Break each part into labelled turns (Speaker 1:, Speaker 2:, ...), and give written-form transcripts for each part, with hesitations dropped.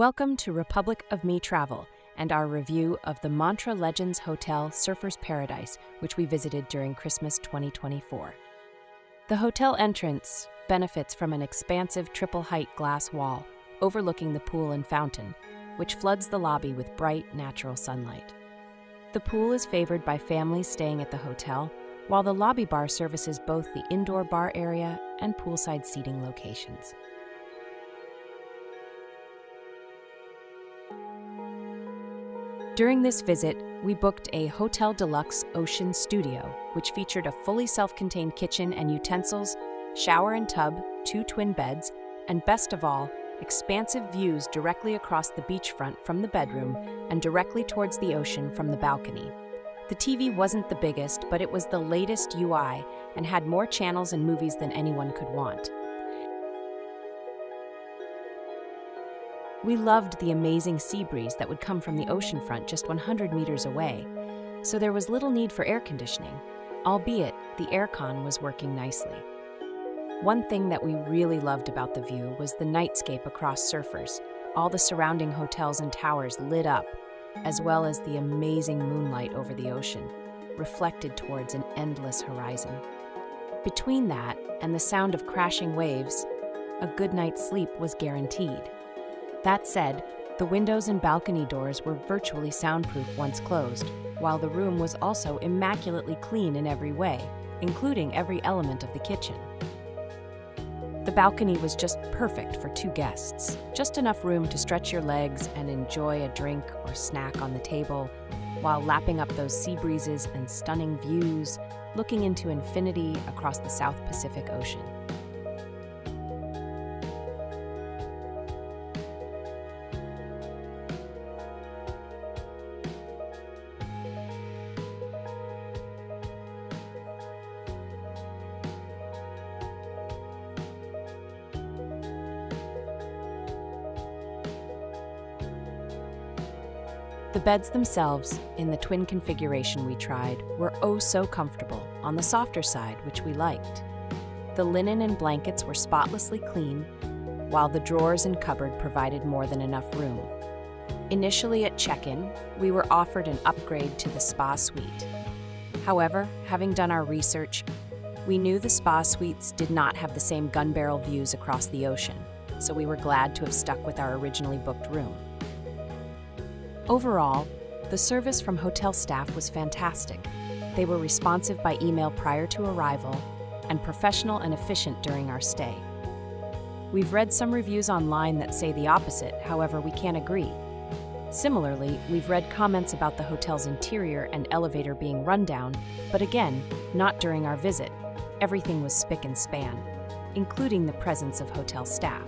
Speaker 1: Welcome to Republic of Me Travel and our review of the Mantra Legends Hotel Surfer's Paradise, which we visited during Christmas 2024. The hotel entrance benefits from an expansive triple-height glass wall overlooking the pool and fountain, which floods the lobby with bright, natural sunlight. The pool is favored by families staying at the hotel, while the lobby bar services both the indoor bar area and poolside seating locations. During this visit, we booked a Hotel Deluxe Ocean Studio, which featured a fully self-contained kitchen and utensils, shower and tub, 2 twin beds, and best of all, expansive views directly across the beachfront from the bedroom and directly towards the ocean from the balcony. The TV wasn't the biggest, but it was the latest UI and had more channels and movies than anyone could want. We loved the amazing sea breeze that would come from the oceanfront just 100 meters away, so there was little need for air conditioning, albeit the aircon was working nicely. One thing that we really loved about the view was the nightscape across Surfers, all the surrounding hotels and towers lit up, as well as the amazing moonlight over the ocean, reflected towards an endless horizon. Between that and the sound of crashing waves, a good night's sleep was guaranteed. That said, the windows and balcony doors were virtually soundproof once closed, while the room was also immaculately clean in every way, including every element of the kitchen. The balcony was just perfect for 2 guests, just enough room to stretch your legs and enjoy a drink or snack on the table, while lapping up those sea breezes and stunning views, looking into infinity across the South Pacific Ocean. The beds themselves, in the twin configuration we tried, were oh so comfortable, on the softer side, which we liked. The linen and blankets were spotlessly clean, while the drawers and cupboard provided more than enough room. Initially at check-in, we were offered an upgrade to the spa suite. However, having done our research, we knew the spa suites did not have the same gun barrel views across the ocean, so we were glad to have stuck with our originally booked room. Overall, the service from hotel staff was fantastic. They were responsive by email prior to arrival and professional and efficient during our stay. We've read some reviews online that say the opposite, however, we can't agree. Similarly, we've read comments about the hotel's interior and elevator being run down, but again, not during our visit. Everything was spick and span, including the presence of hotel staff.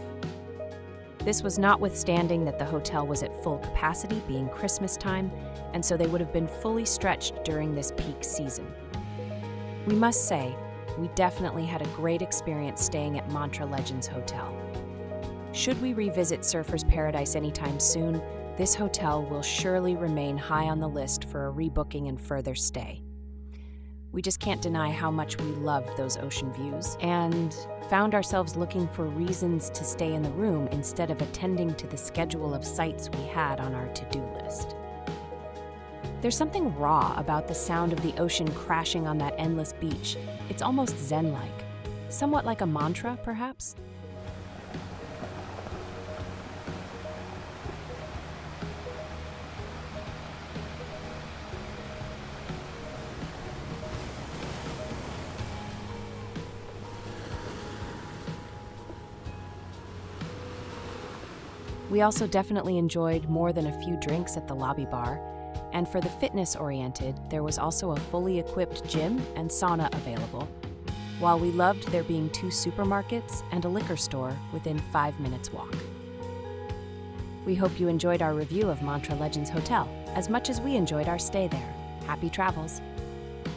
Speaker 1: This was notwithstanding that the hotel was at full capacity, being Christmas time, and so they would have been fully stretched during this peak season. We must say, we definitely had a great experience staying at Mantra Legends Hotel. Should we revisit Surfer's Paradise anytime soon, this hotel will surely remain high on the list for a rebooking and further stay. We just can't deny how much we loved those ocean views and found ourselves looking for reasons to stay in the room instead of attending to the schedule of sites we had on our to-do list. There's something raw about the sound of the ocean crashing on that endless beach. It's almost zen-like, somewhat like a mantra, perhaps? We also definitely enjoyed more than a few drinks at the lobby bar, and for the fitness-oriented, there was also a fully equipped gym and sauna available, while we loved there being 2 supermarkets and a liquor store within 5 minutes walk. We hope you enjoyed our review of Mantra Legends Hotel as much as we enjoyed our stay there. Happy travels!